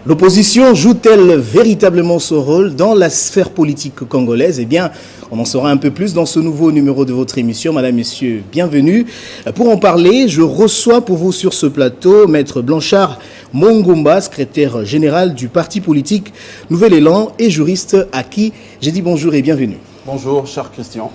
L'opposition joue-t-elle véritablement son rôle dans la sphère politique congolaise? Eh bien, on en saura un peu plus dans ce nouveau numéro de votre émission. Madame, Messieurs, bienvenue. Pour en parler, je reçois pour vous sur ce plateau Maître Blanchard Mongomba, secrétaire général du parti politique Nouvel Élan et juriste à qui j'ai dit bonjour et bienvenue. Bonjour, cher Christian.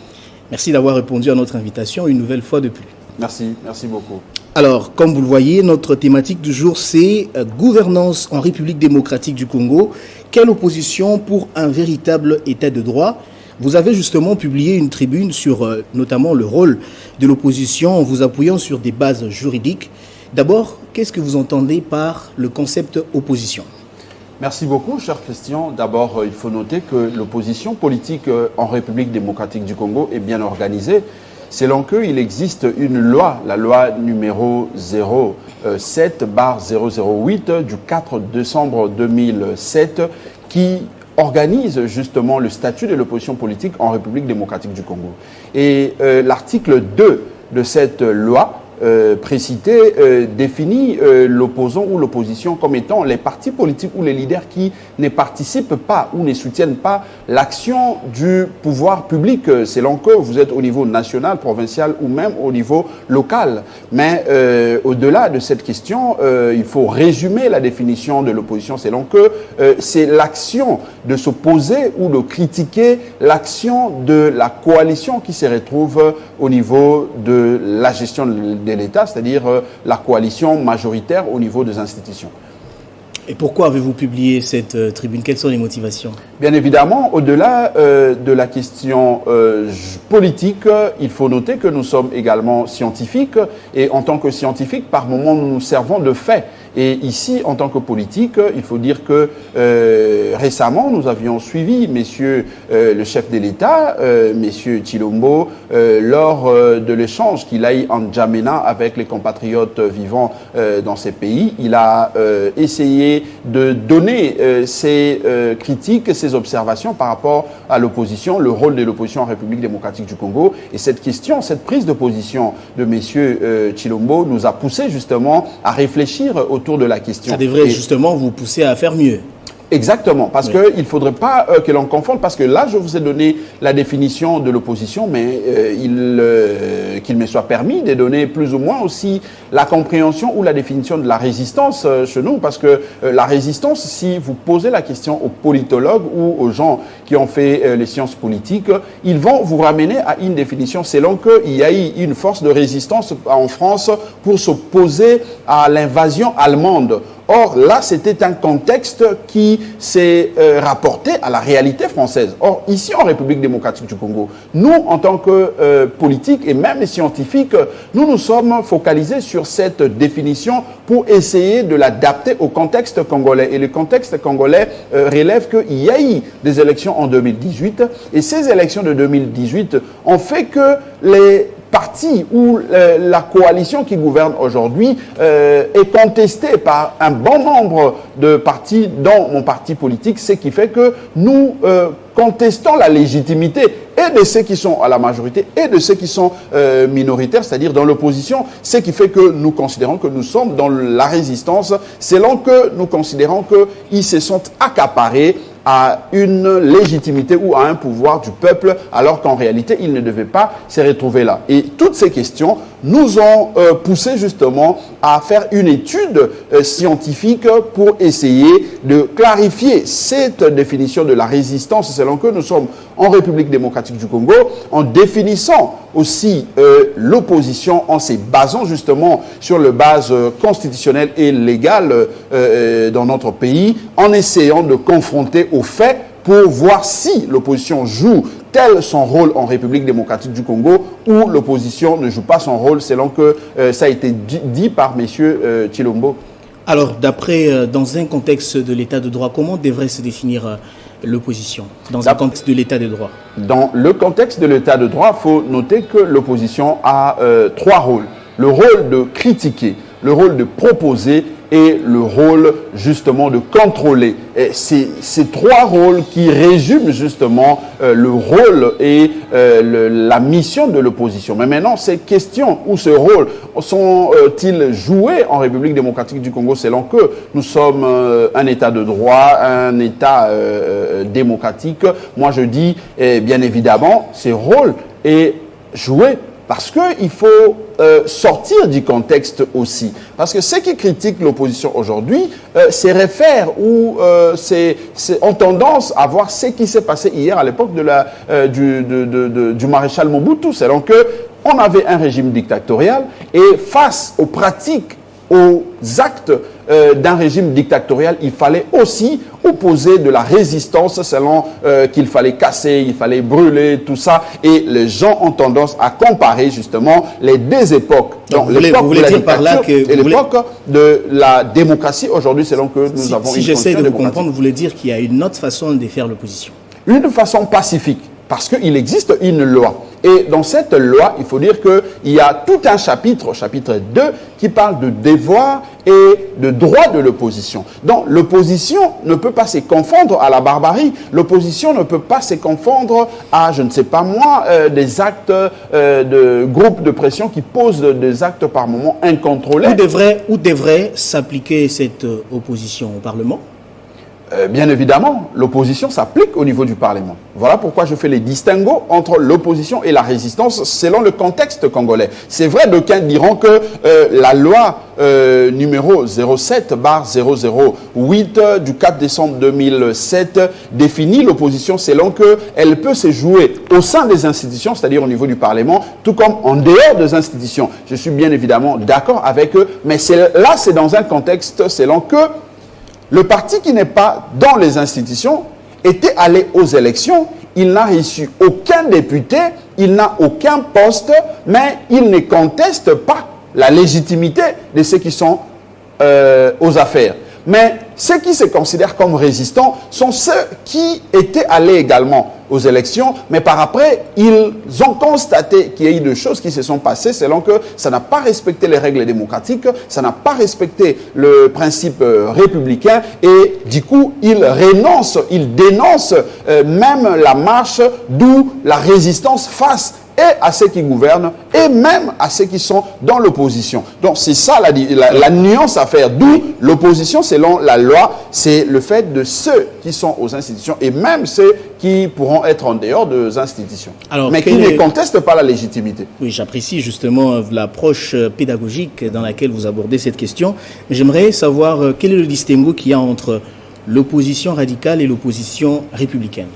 Merci d'avoir répondu à notre invitation une nouvelle fois de plus. Merci beaucoup. Alors, comme vous le voyez, notre thématique du jour, c'est gouvernance en République démocratique du Congo. Quelle opposition pour un véritable état de droit? Vous avez justement publié une tribune sur notamment le rôle de l'opposition en vous appuyant sur des bases juridiques. D'abord, qu'est-ce que vous entendez par le concept opposition? Merci beaucoup, cher Christian. D'abord, il faut noter que l'opposition politique en République démocratique du Congo est bien organisée. Selon qu'il existe une loi, la loi numéro 07/008 du 4 décembre 2007 qui organise justement le statut de l'opposition politique en République démocratique du Congo. Et l'article 2 de cette loi précité définit l'opposant ou l'opposition comme étant les partis politiques ou les leaders qui ne participent pas ou ne soutiennent pas l'action du pouvoir public, selon que vous êtes au niveau national, provincial ou même au niveau local. Mais au-delà de cette question, il faut résumer la définition de l'opposition selon que c'est l'action de s'opposer ou de critiquer l'action de la coalition qui se retrouve au niveau de la gestion de l'État, c'est-à-dire la coalition majoritaire au niveau des institutions. Et pourquoi avez-vous publié cette tribune? Quelles sont les motivations? Bien évidemment, au-delà de la question politique, il faut noter que nous sommes également scientifiques et en tant que scientifiques, par moments, nous nous servons de faits. Et ici, en tant que politique, il faut dire que récemment, nous avions suivi messieurs le chef de l'État, messieurs Tshilombo, lors de l'échange qu'il a eu en Djamena avec les compatriotes vivant dans ces pays. Il a essayé de donner ses critiques, ses observations par rapport à l'opposition, le rôle de l'opposition en République démocratique du Congo. Et cette question, cette prise de position de messieurs Tshilombo nous a poussé justement à réfléchir autour de la question. Ça devrait justement vous pousser à faire mieux. Exactement, parce qu'il ne faudrait pas que l'on confonde, parce que là, je vous ai donné la définition de l'opposition, mais qu'il me soit permis de donner plus ou moins aussi la compréhension ou la définition de la résistance chez nous, parce que la résistance, si vous posez la question aux politologues ou aux gens qui ont fait les sciences politiques, ils vont vous ramener à une définition selon qu'il y a eu une force de résistance en France pour s'opposer à l'invasion allemande. Or, là, c'était un contexte qui s'est rapporté à la réalité française. Or, ici, en République démocratique du Congo, nous, en tant que politiques et même scientifiques, nous nous sommes focalisés sur cette définition pour essayer de l'adapter au contexte congolais. Et le contexte congolais relève qu'il y a eu des élections en 2018. Et ces élections de 2018 ont fait que les parti ou la coalition qui gouverne aujourd'hui est contestée par un bon nombre de partis, dont mon parti politique, ce qui fait que nous contestons la légitimité et de ceux qui sont à la majorité et de ceux qui sont minoritaires, c'est-à-dire dans l'opposition, ce qui fait que nous considérons que nous sommes dans la résistance, selon que nous considérons qu'ils se sont accaparés à une légitimité ou à un pouvoir du peuple, alors qu'en réalité, ils ne devaient pas se retrouver là. Et toutes ces questions nous ont poussé justement à faire une étude scientifique pour essayer de clarifier cette définition de la résistance, selon que nous sommes en République démocratique du Congo, en définissant aussi l'opposition, en se basant justement sur les bases constitutionnelles et légales dans notre pays, en essayant de confronter aux faits pour voir si l'opposition joue tel son rôle en République démocratique du Congo ou l'opposition ne joue pas son rôle, selon que ça a été dit par messieurs Tshilombo. Alors, d'après, dans un contexte de l'état de droit, comment devrait se définir l'opposition dans un contexte de l'état de droit? Dans le contexte de l'état de droit, il faut noter que l'opposition a trois rôles. Le rôle de critiquer, le rôle de proposer et le rôle justement de contrôler. Et c'est ces trois rôles qui résument justement le rôle et la mission de l'opposition. Mais maintenant, ces questions ou ce rôle sont-ils joués en République démocratique du Congo selon que nous sommes un État de droit, un État démocratique? Moi, je dis, bien évidemment, ces rôles est joué parce qu'il faut sortir du contexte aussi. Parce que ceux qui critiquent l'opposition aujourd'hui se réfèrent ou ont tendance à voir ce qui s'est passé hier à l'époque du maréchal Mobutu. C'est donc qu'on avait un régime dictatorial et face aux pratiques, aux actes d'un régime dictatorial, il fallait aussi opposer de la résistance selon qu'il fallait casser, il fallait brûler, tout ça. Et les gens ont tendance à comparer justement les deux époques. Donc l'époque de la dictature et l'époque de la démocratie aujourd'hui, selon que nous avons une si j'essaie de vous comprendre, vous voulez dire qu'il y a une autre façon de faire l'opposition? Une façon pacifique, parce qu'il existe une loi. Et dans cette loi, il faut dire qu'il y a tout un chapitre, chapitre 2, qui parle de devoirs et de droits de l'opposition. Donc l'opposition ne peut pas se confondre à la barbarie. L'opposition ne peut pas se confondre à, je ne sais pas moi, des actes de groupes de pression qui posent des actes par moments incontrôlés. Où devrait s'appliquer cette opposition au Parlement? Bien évidemment, l'opposition s'applique au niveau du Parlement. Voilà pourquoi je fais les distinguos entre l'opposition et la résistance selon le contexte congolais. C'est vrai, d'aucuns diront que la loi numéro 07/008 du 4 décembre 2007 définit l'opposition selon qu'elle peut se jouer au sein des institutions, c'est-à-dire au niveau du Parlement, tout comme en dehors des institutions. Je suis bien évidemment d'accord avec eux, mais là c'est dans un contexte selon que le parti qui n'est pas dans les institutions était allé aux élections, il n'a reçu aucun député, il n'a aucun poste, mais il ne conteste pas la légitimité de ceux qui sont aux affaires. Mais ceux qui se considèrent comme résistants sont ceux qui étaient allés également aux élections, mais par après, ils ont constaté qu'il y a eu des choses qui se sont passées selon que ça n'a pas respecté les règles démocratiques, ça n'a pas respecté le principe républicain et du coup, ils renoncent, ils dénoncent même la marche, d'où la résistance face et à ceux qui gouvernent, et même à ceux qui sont dans l'opposition. Donc c'est ça la nuance à faire. D'où l'opposition, selon la loi, c'est le fait de ceux qui sont aux institutions, et même ceux qui pourront être en dehors des institutions. Alors, mais qui ne contestent pas la légitimité. Oui, j'apprécie justement l'approche pédagogique dans laquelle vous abordez cette question. Mais j'aimerais savoir quel est le distinguo qu'il y a entre l'opposition radicale et l'opposition républicaine.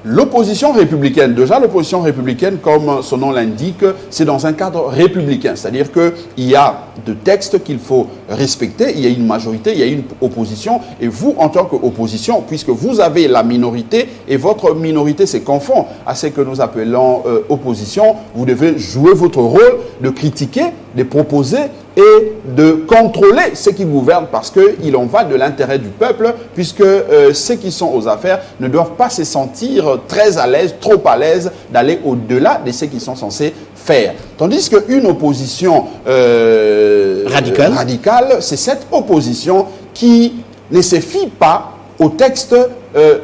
L'opposition républicaine, déjà l'opposition républicaine, comme son nom l'indique, c'est dans un cadre républicain. C'est-à-dire qu'il y a de textes qu'il faut respecter, il y a une majorité, il y a une opposition. Et vous, en tant qu'opposition, puisque vous avez la minorité et votre minorité se confond à ce que nous appelons opposition, vous devez jouer votre rôle de critiquer, de proposer et de contrôler ceux qui gouvernent parce qu'il en va de l'intérêt du peuple, puisque ceux qui sont aux affaires ne doivent pas se sentir très à l'aise, trop à l'aise d'aller au-delà de ce qu'ils sont censés faire. Tandis qu'une opposition radicale, c'est cette opposition qui ne se fie pas au texte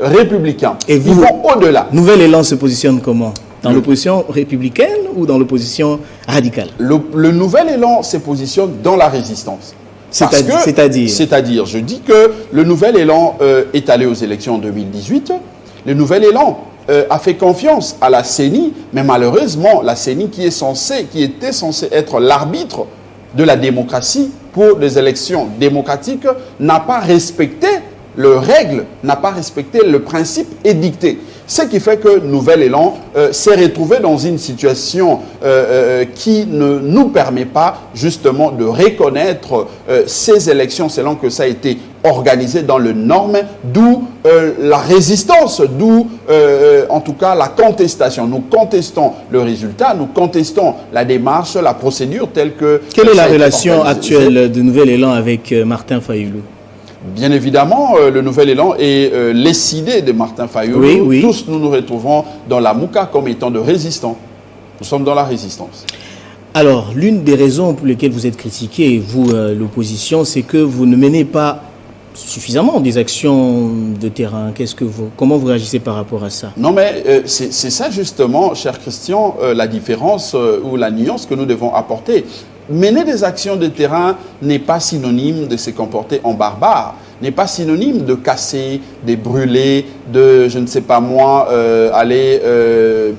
républicain. Et vous, ils vont au-delà. Nouvel Élan se positionne comment ? Dans l'opposition républicaine ou dans l'opposition radicale? Le Nouvel Élan se positionne dans la résistance. C'est-à-dire, je dis que le Nouvel Élan est allé aux élections en 2018. Le Nouvel Élan a fait confiance à la CENI, mais malheureusement, la CENI qui était censée être l'arbitre de la démocratie pour des élections démocratiques, n'a pas respecté les règles, n'a pas respecté le principe édicté. Ce qui fait que Nouvel Élan s'est retrouvé dans une situation qui ne nous permet pas justement de reconnaître ces élections selon que ça a été organisé dans le norme, d'où la résistance, d'où en tout cas la contestation. Nous contestons le résultat, nous contestons la démarche, la procédure telle que... Quelle est la relation actuelle de Nouvel Élan avec Martin Fayulu? Bien évidemment, le Nouvel Élan est les idées de Martin Fayulu. Oui, oui. Tous nous nous retrouvons dans la Mouka comme étant de résistants. Nous sommes dans la résistance. Alors, l'une des raisons pour lesquelles vous êtes critiqué, vous, l'opposition, c'est que vous ne menez pas suffisamment des actions de terrain. Comment vous réagissez par rapport à ça? Non, mais c'est ça justement, cher Christian, la différence ou la nuance que nous devons apporter. Mener des actions de terrain n'est pas synonyme de se comporter en barbare, n'est pas synonyme de casser, de brûler, de, je ne sais pas moi, aller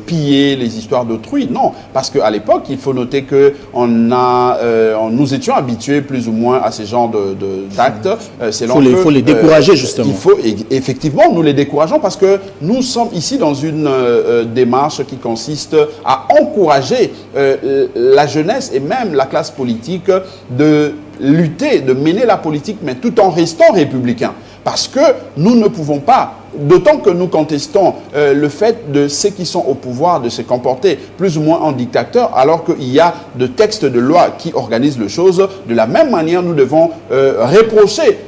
piller les histoires d'autrui. Non, parce qu'à l'époque, il faut noter que nous étions habitués plus ou moins à ce genre d'actes. Il faut les décourager, justement. Effectivement, nous les décourageons parce que nous sommes ici dans une démarche qui consiste à encourager la jeunesse et même la classe politique de lutter, de mener la politique, mais tout en restant républicains. Parce que nous ne pouvons pas, d'autant que nous contestons le fait de ceux qui sont au pouvoir de se comporter plus ou moins en dictateur, alors qu'il y a de textes de loi qui organisent les choses. De la même manière, nous devons reprocher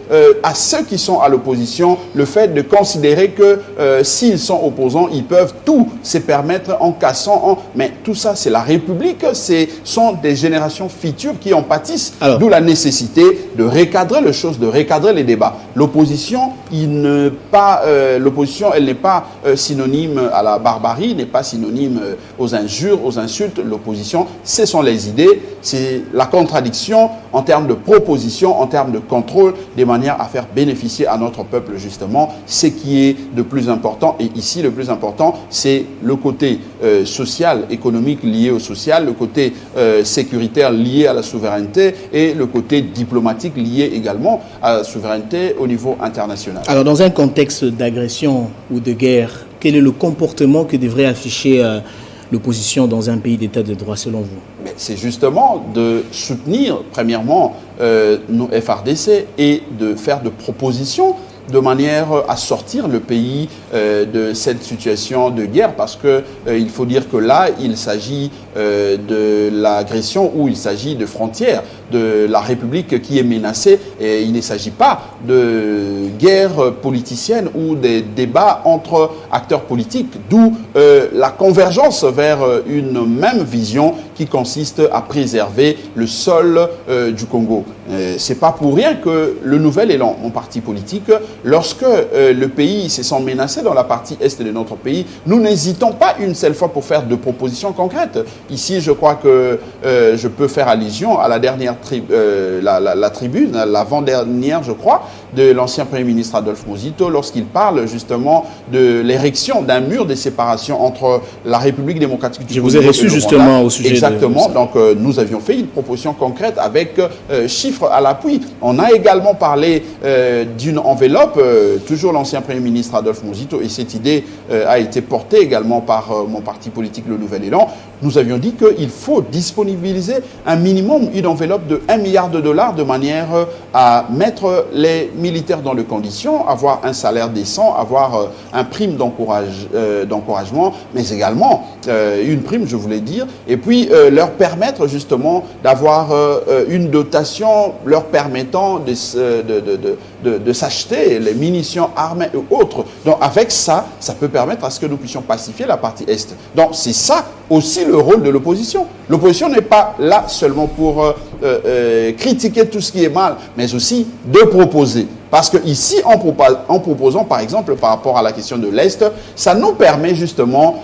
à ceux qui sont à l'opposition le fait de considérer que s'ils sont opposants, ils peuvent tout se permettre en cassant. Mais tout ça, c'est la République, ce sont des générations futures qui en pâtissent. D'où la nécessité de recadrer les choses, de recadrer les débats. L'opposition, l'opposition, elle n'est pas synonyme à la barbarie, n'est pas synonyme aux injures, aux insultes. L'opposition, ce sont les idées, c'est la contradiction en termes de proposition, en termes de contrôle, de manière à faire bénéficier à notre peuple justement ce qui est de plus important. Et ici, le plus important, c'est le côté social, économique lié au social, le côté sécuritaire lié à la souveraineté et le côté diplomatique lié également à la souveraineté au niveau international. Alors, dans un contexte d'agression ou de guerre, quel est le comportement que devrait afficher l'opposition dans un pays d'état de droit selon vous? C'est justement de soutenir, premièrement, nos FRDC et de faire de propositions de manière à sortir le pays de cette situation de guerre, parce que il faut dire que là, il s'agit de l'agression ou il s'agit de frontières de la République qui est menacée, et il ne s'agit pas de guerre politicienne ou des débats entre acteurs politiques, d'où la convergence vers une même vision qui consiste à préserver le sol du Congo. C'est pas pour rien que le Nouvel Élan, mon parti politique, lorsque le pays se sent menacé dans la partie est de notre pays, nous n'hésitons pas une seule fois pour faire de propositions concrètes. Ici, je crois que je peux faire allusion à la dernière la tribune, l'avant-dernière, je crois, de l'ancien Premier ministre Adolphe Muzito, lorsqu'il parle justement de l'érection d'un mur de séparation entre la République démocratique du Congo. Je vous ai reçu justement au sujet exactement, donc nous avions fait une proposition concrète avec chiffres à l'appui. On a également parlé d'une enveloppe, toujours l'ancien Premier ministre Adolphe Muzito, et cette idée a été portée également par mon parti politique, le Nouvel Élan. Nous avions dit qu'il faut disponibiliser un minimum, une enveloppe de 1 milliard de dollars de manière à mettre les militaires dans les conditions, avoir un salaire décent, avoir un prime d'encouragement, mais également une prime, je voulais dire, et puis leur permettre justement d'avoir une dotation leur permettant de s'acheter les munitions, armes et autres. Donc avec ça, ça peut permettre à ce que nous puissions pacifier la partie Est. Donc c'est ça aussi le rôle de l'opposition. L'opposition n'est pas là seulement pour critiquer tout ce qui est mal, mais aussi de proposer. Parce que ici, en proposant, par exemple, par rapport à la question de l'Est, ça nous permet justement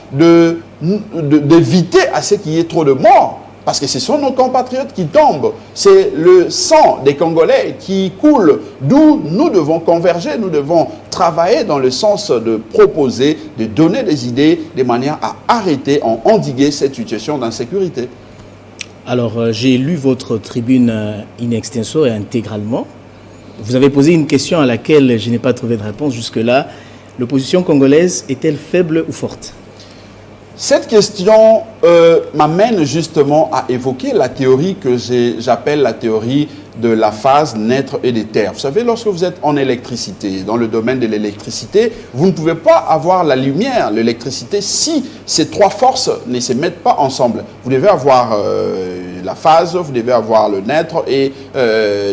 d'éviter à ce qu'il y ait trop de morts. Parce que ce sont nos compatriotes qui tombent. C'est le sang des Congolais qui coule. D'où nous devons converger, nous devons travailler dans le sens de proposer, de donner des idées, de manière à arrêter, à endiguer cette situation d'insécurité. Alors, j'ai lu votre tribune in extenso et intégralement. Vous avez posé une question à laquelle je n'ai pas trouvé de réponse jusque-là. L'opposition congolaise est-elle faible ou forte ? Cette question m'amène justement à évoquer la théorie que j'appelle la théorie de la phase naître et des terres. Vous savez, lorsque vous êtes en électricité, dans le domaine de l'électricité, vous ne pouvez pas avoir la lumière, l'électricité, si ces trois forces ne se mettent pas ensemble. Vous devez avoir la phase, vous devez avoir le naître et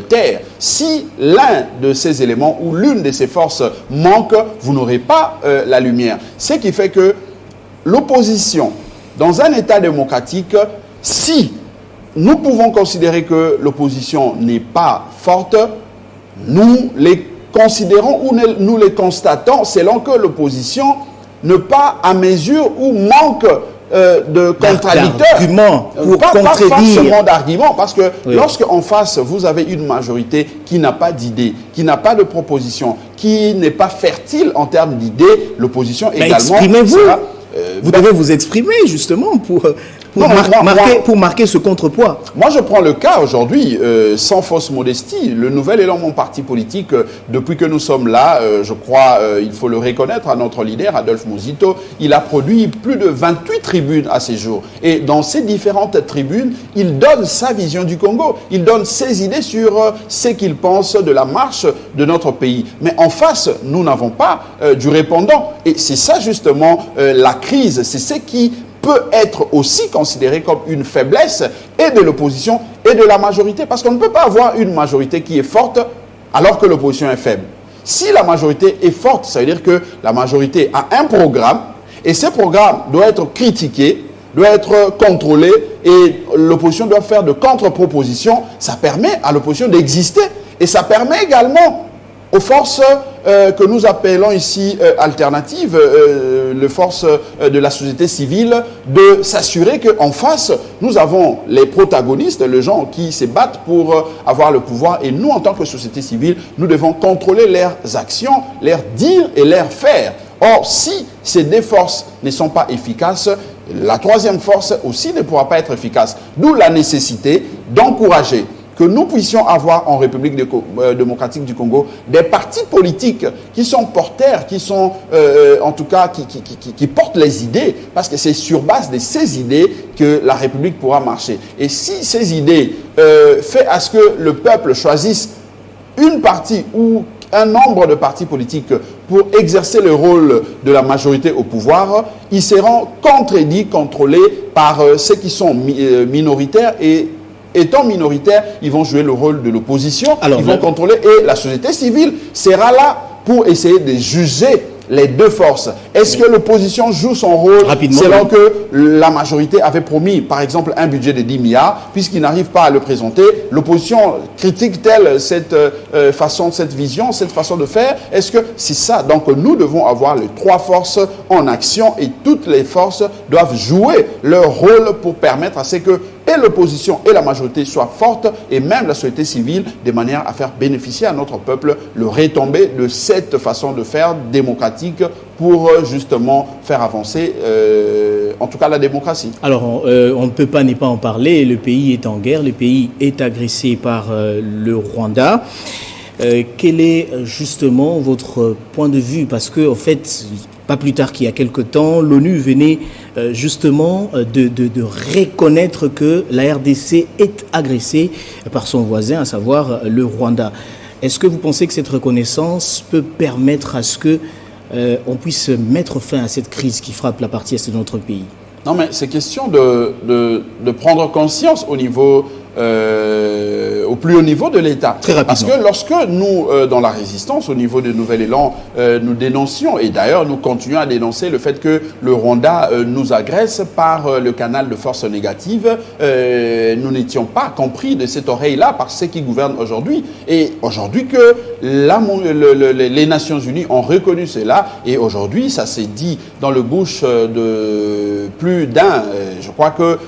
terre. Si l'un de ces éléments ou l'une de ces forces manque, vous n'aurez pas la lumière. Ce qui fait que l'opposition, dans un État démocratique, si nous pouvons considérer que l'opposition n'est pas forte. Nous les considérons ou nous les constatons selon que l'opposition n'est pas à mesure ou manque de contradicteurs. Pour pas contredire. forcément d'arguments, parce que oui. lorsqu'en face, vous avez une majorité qui n'a pas d'idées, qui n'a pas de propositions, qui n'est pas fertile en termes d'idées, l'opposition également... Exprimez-vous. Vous devez vous exprimer, justement, pour marquer ce contrepoids. Moi, je prends le cas aujourd'hui, sans fausse modestie. Le Nouvel Élan, mon parti politique, depuis que nous sommes là, je crois, il faut le reconnaître à notre leader, Adolphe Muzito, il a produit plus de 28 tribunes à ces jours. Et dans ces différentes tribunes, il donne sa vision du Congo. Il donne ses idées sur ce qu'il pense de la marche de notre pays. Mais en face, nous n'avons pas du répondant. Et c'est ça, justement, la crise. C'est ce qui peut être aussi considéré comme une faiblesse et de l'opposition et de la majorité. Parce qu'on ne peut pas avoir une majorité qui est forte alors que l'opposition est faible. Si la majorité est forte, ça veut dire que la majorité a un programme et ce programme doit être critiqué, doit être contrôlé et l'opposition doit faire de contre-propositions. Ça permet à l'opposition d'exister et ça permet également aux forces que nous appelons ici alternatives, les forces de la société civile, de s'assurer qu'en face, nous avons les protagonistes, les gens qui se battent pour avoir le pouvoir. Et nous, en tant que société civile, nous devons contrôler leurs actions, leurs dires et leurs faire. Or, si ces deux forces ne sont pas efficaces, la troisième force aussi ne pourra pas être efficace. D'où la nécessité d'encourager que nous puissions avoir en République démocratique du Congo des partis politiques qui sont porteurs, qui sont en tout cas qui portent les idées, parce que c'est sur base de ces idées que la République pourra marcher. Et si ces idées fait à ce que le peuple choisisse une partie ou un nombre de partis politiques pour exercer le rôle de la majorité au pouvoir, ils seront contredits, contrôlés par ceux qui sont minoritaires et étant minoritaires, ils vont jouer le rôle de l'opposition, ils vont contrôler et la société civile sera là pour essayer de juger les deux forces. Est-ce que l'opposition joue son rôle selon que la majorité avait promis, par exemple, un budget de 10 milliards, puisqu'il n'arrive pas à le présenter? L'opposition critique-t-elle cette façon, cette vision, cette façon de faire? Est-ce que c'est ça? Donc nous devons avoir les trois forces en action et toutes les forces doivent jouer leur rôle pour permettre à ce que et l'opposition et la majorité soient fortes et même la société civile de manière à faire bénéficier à notre peuple le retombé de cette façon de faire démocratique pour justement faire avancer en tout cas la démocratie. Alors on ne peut pas ne pas en parler, le pays est en guerre, le pays est agressé par le Rwanda. Quel est justement votre point de vue? Parce que en fait, pas plus tard qu'il y a quelque temps, l'ONU venait justement de reconnaître que la RDC est agressée par son voisin, à savoir le Rwanda. Est-ce que vous pensez que cette reconnaissance peut permettre à ce que on puisse mettre fin à cette crise qui frappe la partie est de notre pays? Non, mais c'est question de prendre conscience au niveau au plus haut niveau de l'État. Parce que lorsque nous, dans la résistance, au niveau de Nouvel Élan, nous dénoncions, et d'ailleurs nous continuons à dénoncer le fait que le Rwanda nous agresse par le canal de force négative, nous n'étions pas compris de cette oreille-là par ceux qui gouvernent aujourd'hui. Et aujourd'hui que les Nations Unies ont reconnu cela, et aujourd'hui ça s'est dit dans le bouche de plus d'un. Je crois que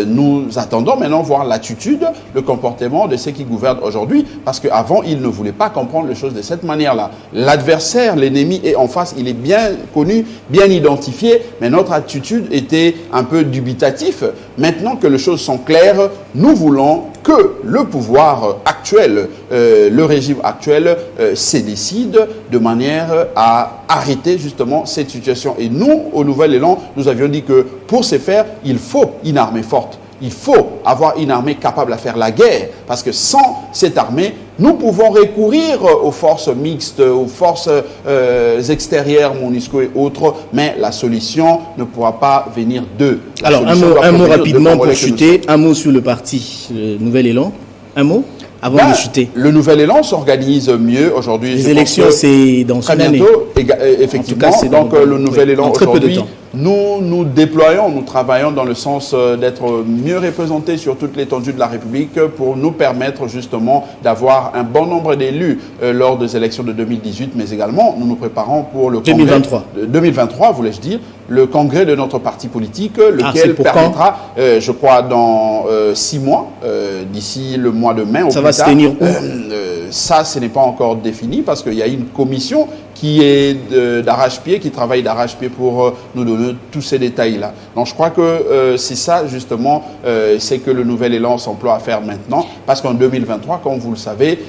nous attendons maintenant voir l'attitude, le comportement de ceux qui gouvernent aujourd'hui, parce qu'avant, ils ne voulaient pas comprendre les choses de cette manière-là. L'adversaire, l'ennemi est en face, il est bien connu, bien identifié, mais notre attitude était un peu dubitative. Maintenant que les choses sont claires, nous voulons que le pouvoir actuel, le régime actuel, se décide de manière à arrêter justement cette situation. Et nous, au Nouvel Élan, nous avions dit que pour ce faire, il faut une armée forte. Il faut avoir une armée capable à faire la guerre, parce que sans cette armée, nous pouvons recourir aux forces mixtes, aux forces extérieures, MONUSCO et autres, mais la solution ne pourra pas venir d'eux. Alors, un mot rapidement pour chuter, un mot sur le parti Nouvel Élan, un mot avant de chuter. Le Nouvel Élan s'organise mieux aujourd'hui. Les élections, c'est dans une année. Très bientôt, effectivement. Donc, le Nouvel Élan aujourd'hui nous déployons, nous travaillons dans le sens d'être mieux représentés sur toute l'étendue de la République pour nous permettre justement d'avoir un bon nombre d'élus lors des élections de 2018, mais également nous nous préparons pour le congrès 2023, voulais-je dire, le congrès de notre parti politique, lequel permettra, je crois, dans 6 mois, d'ici le mois de mai. Ça va se tenir où? Ça, ce n'est pas encore défini parce qu'il y a une commission qui est d'arrache-pied, qui travaille d'arrache-pied pour nous donner tous ces détails-là. Donc, je crois que c'est ça, justement, c'est que le nouvel élan s'emploie à faire maintenant. Parce qu'en 2023, comme vous le savez,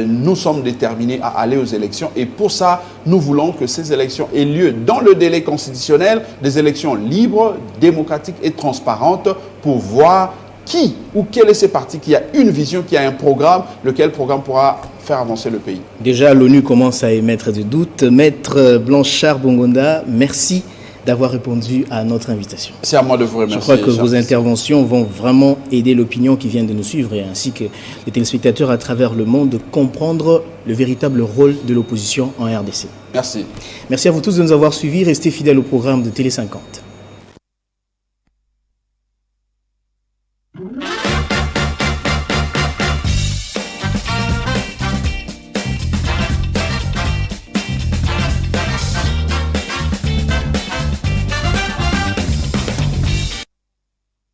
nous sommes déterminés à aller aux élections. Et pour ça, nous voulons que ces élections aient lieu dans le délai constitutionnel, des élections libres, démocratiques et transparentes pour voir qui ou quel est ce parti qui a une vision, qui a un programme, lequel programme pourra faire avancer le pays. Déjà, l'ONU commence à émettre des doutes. Maître Blanchard Bongonda, merci d'avoir répondu à notre invitation. C'est à moi de vous remercier. Je crois que vos interventions vont vraiment aider l'opinion qui vient de nous suivre et ainsi que les téléspectateurs à travers le monde de comprendre le véritable rôle de l'opposition en RDC. Merci. Merci à vous tous de nous avoir suivis. Restez fidèles au programme de Télé 50.